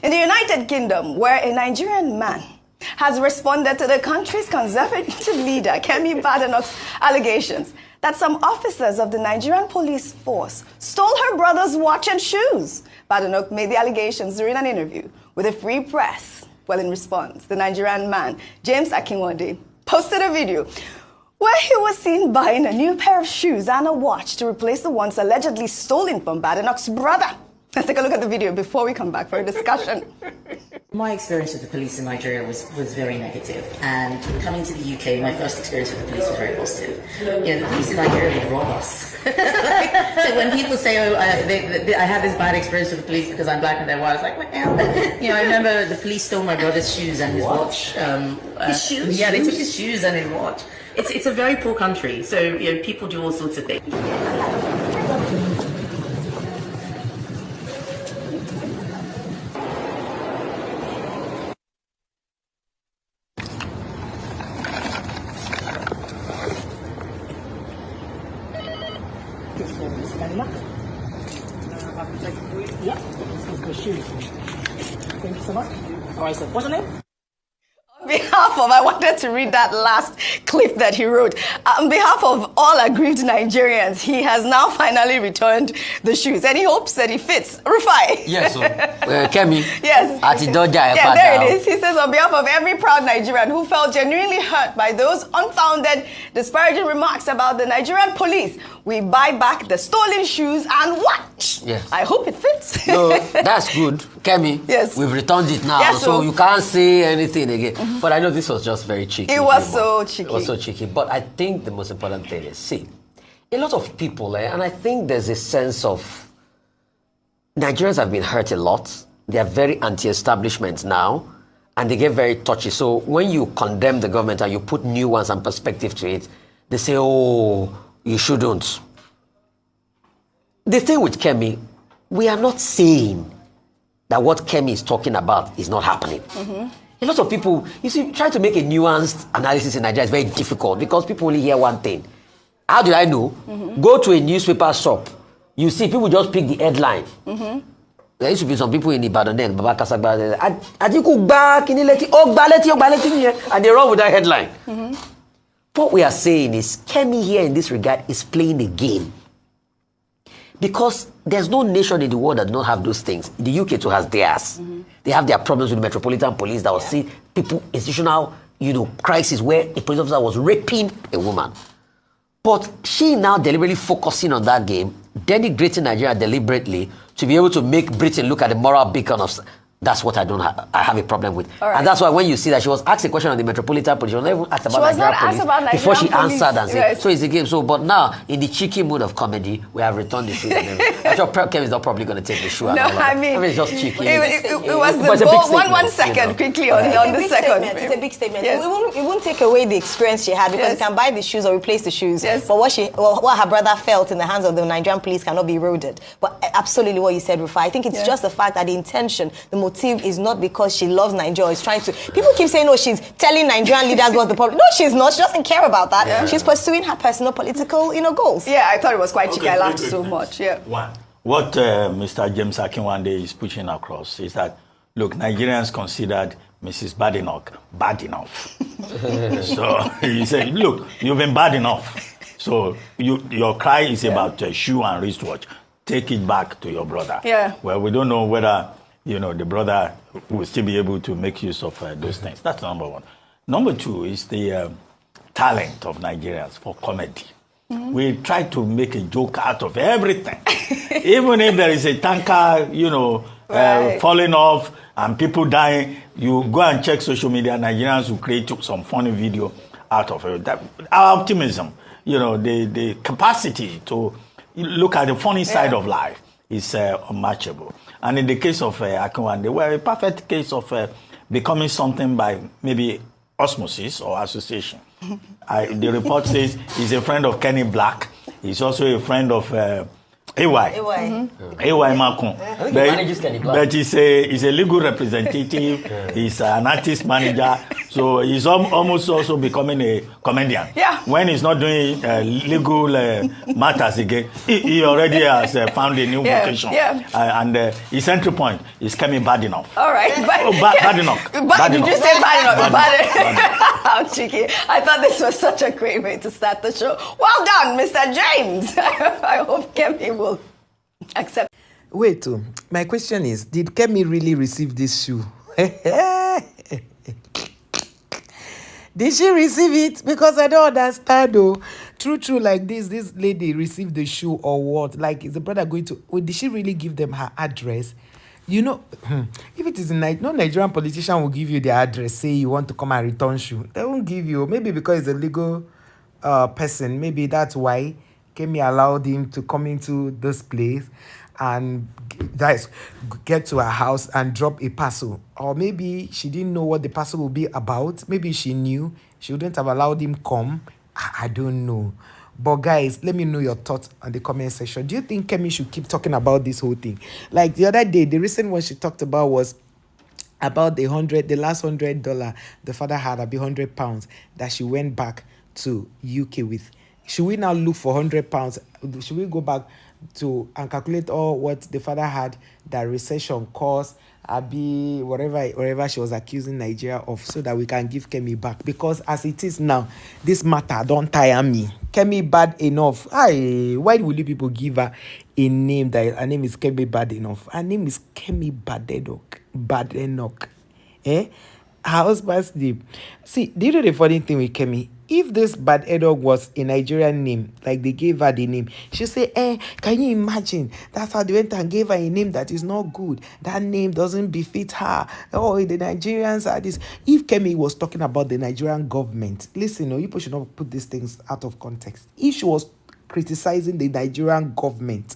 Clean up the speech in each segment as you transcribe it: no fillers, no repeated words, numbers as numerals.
In the United Kingdom, where a Nigerian man has responded to the country's conservative leader, Kemi Badenoch's allegations that some officers of the Nigerian police force stole her brother's watch and shoes. Badenoch made the allegations during an interview with a free press. Well, in response, the Nigerian man, Sh0cked, posted a video where he was seen buying a new pair of shoes and a watch to replace the ones allegedly stolen from Badenoch's brother. Let's take a look at the video before we come back for a discussion. My experience with the police in Nigeria was very negative, and coming to the UK, my first experience with the police was very positive. You know, the police in Nigeria would rob us. So when people say, oh, I had this bad experience with the police because I'm black and they're white, I was like, well, you know, I remember the police stole my brother's shoes and his watch. His shoes? Yeah, they took his shoes and his watch. It's a very poor country, so you know, people do all sorts of things. Yeah, the shoes. Thank you so much. All right, so what's your name? On behalf of, I wanted to read that last clip that he wrote. On behalf of all aggrieved Nigerians, he has now finally returned the shoes, and he hopes that it fits. Rufai. Yes, so, Kemi. Yes. Yeah, there it is. He says, on behalf of every proud Nigerian who felt genuinely hurt by those unfounded, disparaging remarks about the Nigerian police, we buy back the stolen shoes and watch. Yes. I hope it fits. No, that's good. Kemi, yes. We've returned it now, yes, so you can't say anything again. But I know this was just very cheeky. It was so cheeky. It was so cheeky. But I think the most important thing is, see, a lot of people, and I think there's a sense of Nigerians have been hurt a lot. They are very anti-establishment now, and they get very touchy. So when you condemn the government and you put nuance and perspective to it, they say, oh, you shouldn't. The thing with Kemi, we are not saying that what Kemi is talking about is not happening. A lot of people, you see, trying to make a nuanced analysis in Nigeria is very difficult because people only hear one thing. How did I know? Go to a newspaper shop. You see, people just pick the headline. There used to be some people in Ibadan then, Baba Kasagba, and they run with that headline. What we are saying is, Kemi here in this regard is playing a game. Because there's no nation in the world that does not have those things. The UK too has theirs. They have their problems with the Metropolitan Police that will see people, institutional, crisis where a police officer was raping a woman. But she now deliberately focusing on that game, denigrating Nigeria deliberately to be able to make Britain look at the moral beacon of... That's what I have a problem with. Right. And that's why when you see that she was asked a question on the Metropolitan Police, she was not even asked about Nigerian police before she answered and said, so it's a game. So, but now, in the cheeky mood of comedy, we have returned the shoes and everything. I'm sure Kemi is not probably going to take the shoe. No, I mean, it's just cheeky. It was the one second, quickly on the second. It's a big statement. Yes. It won't take away the experience she had because you can buy the shoes or replace the shoes. Yes. But what her brother felt in the hands of the Nigerian police cannot be eroded. But absolutely what you said, Rufai, I think it's just the fact that the intention, the motive is not because she loves Nigeria. Is trying to. People keep saying, "Oh, she's telling Nigerian leaders what the problem." No, she's not. She doesn't care about that. Yeah. She's pursuing her personal political, goals. Yeah, I thought it was quite cheeky. I laughed so much. Yeah. What Mr. Sh0cked is pushing across is that, look, Nigerians considered Mrs. Badenoch bad enough. So he said, "Look, you've been bad enough. So your cry is about shoe and wristwatch. Take it back to your brother." Yeah. Well, we don't know whether the brother will still be able to make use of those things. That's number one. Number two is the talent of Nigerians for comedy. We try to make a joke out of everything. Even if there is a tanker, falling off and people dying, you go and check social media, Nigerians will create some funny video out of it. Our optimism, the capacity to look at the funny side of life is unmatchable. And in the case of Sh0cked, they were a perfect case of becoming something by maybe osmosis or association. The report says he's a friend of Kenny Black. He's also a friend of AY. AY Macron. But he's a legal representative. He's an artist manager. So he's almost also becoming a comedian. Yeah. When he's not doing legal matters again, he already has found a new vocation. Yeah. And his entry point is Kemi Badenoch. All right. Badenoch. Did you say Badenoch? Badenoch. How cheeky. I thought this was such a great way to start the show. Well done, Mr. James. I hope Kemi will accept. Wait, my question is, did Kemi really receive this shoe? Did she receive it? Because I don't understand, though. True, like this lady received the shoe or what? Like, is the brother going to... Did she really give them her address? You know, if it is no Nigerian politician will give you their address, say you want to come and return shoe. They won't give you. Maybe because it's a legal person. Maybe that's why Kemi allowed him to come into this place and guys get to her house and drop a parcel. Or maybe she didn't know what the parcel would be about. Maybe she knew. She wouldn't have allowed him come. I don't know. But guys, let me know your thoughts on the comment section. Do you think Kemi should keep talking about this whole thing? Like the other day, the recent one she talked about was about the last $100 the father had, about £100 that she went back to UK with. Should we now look for £100? Should we go back to and calculate all what the father had that recession caused, Abi, whatever she was accusing Nigeria of, so that we can give Kemi back? Because as it is now, this matter don't tire me. Kemi bad enough. Why will you people give her a name that her name is Kemi Badenoch? Her name is Kemi Badenoch. Her husband's name. See, do you know the funny thing with Kemi? If this Badenoch was a Nigerian name, like they gave her the name, she'll say, can you imagine? That's how they went and gave her a name that is not good. That name doesn't befit her. Oh, the Nigerians are this. If Kemi was talking about the Nigerian government, listen, you people should not put these things out of context. If she was criticizing the Nigerian government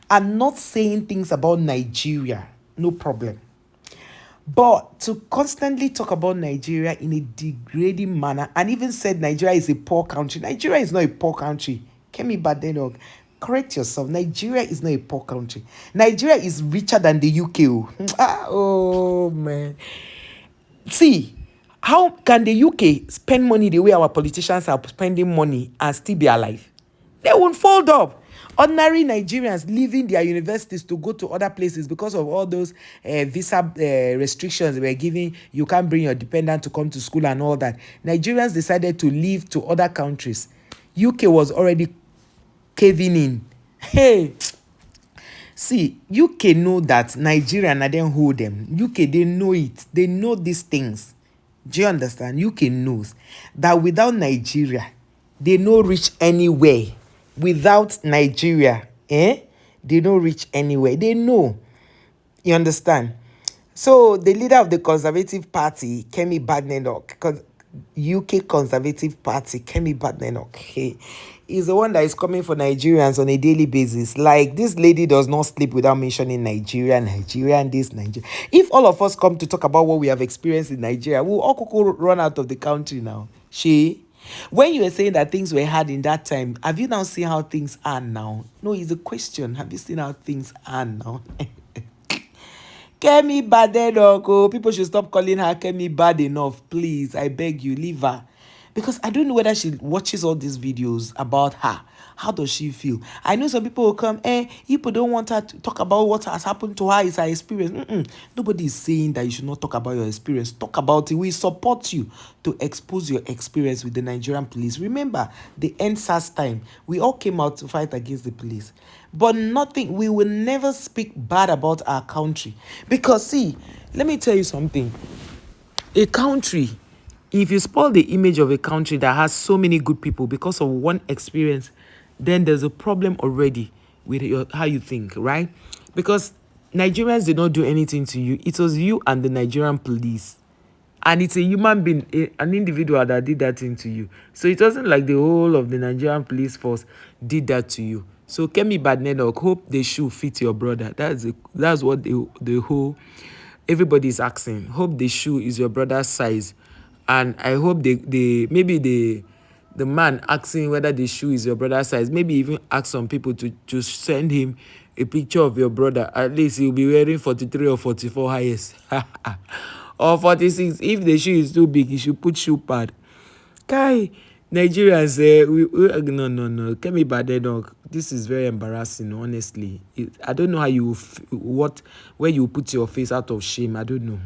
and not saying things about Nigeria, no problem. But to constantly talk about Nigeria in a degrading manner and even said Nigeria is a poor country. Nigeria is not a poor country. Kemi Badenoch, correct yourself. Nigeria is not a poor country. Nigeria is richer than the UK. Oh, man. See, how can the UK spend money the way our politicians are spending money and still be alive? They won't fold up. Ordinary Nigerians leaving their universities to go to other places because of all those visa restrictions they were giving. You can't bring your dependent to come to school and all that. Nigerians decided to leave to other countries. UK was already caving in. Hey, see, UK know that Nigeria and then hold them. UK, they know it. They know these things. Do you understand? UK knows that without Nigeria, they no reach anywhere. Without Nigeria, they don't reach anywhere. They know. You understand? So the leader of the Conservative Party, Kemi Badenoch, UK Conservative Party, Kemi Badenoch, is the one that is coming for Nigerians on a daily basis. Like, this lady does not sleep without mentioning Nigeria and this, Nigeria. If all of us come to talk about what we have experienced in Nigeria, we'll all run out of the country now. When you were saying that things were hard in that time, have you now seen how things are now? No, it's a question. Have you seen how things are now? Kemi Badenoch, people should stop calling her Kemi Badenoch. Please, I beg you, leave her. Because I don't know whether she watches all these videos about her. How does she feel? I know some people will come, people don't want her to talk about what has happened to her. It's her experience. Nobody is saying that you should not talk about your experience. Talk about it. We support you to expose your experience with the Nigerian police. Remember, the NSAS time, we all came out to fight against the police. But we will never speak bad about our country. Because, see, let me tell you something. A country, if you spoil the image of a country that has so many good people because of one experience, then there's a problem already with how you think, right? Because Nigerians did not do anything to you. It was you and the Nigerian police. And it's a human being, an individual that did that thing to you. So it wasn't like the whole of the Nigerian police force did that to you. So Kemi Badenoch, hope the shoe fit your brother. That's what the whole everybody is asking. Hope the shoe is your brother's size. And I hope maybe the man asking whether the shoe is your brother's size, maybe even ask some people to send him a picture of your brother. At least he'll be wearing 43 or 44 highest. or 46. If the shoe is too big, you should put shoe pad. Kai, Nigerians, no. Kemi Badenoch, this is very embarrassing, honestly. I don't know how where you put your face out of shame. I don't know.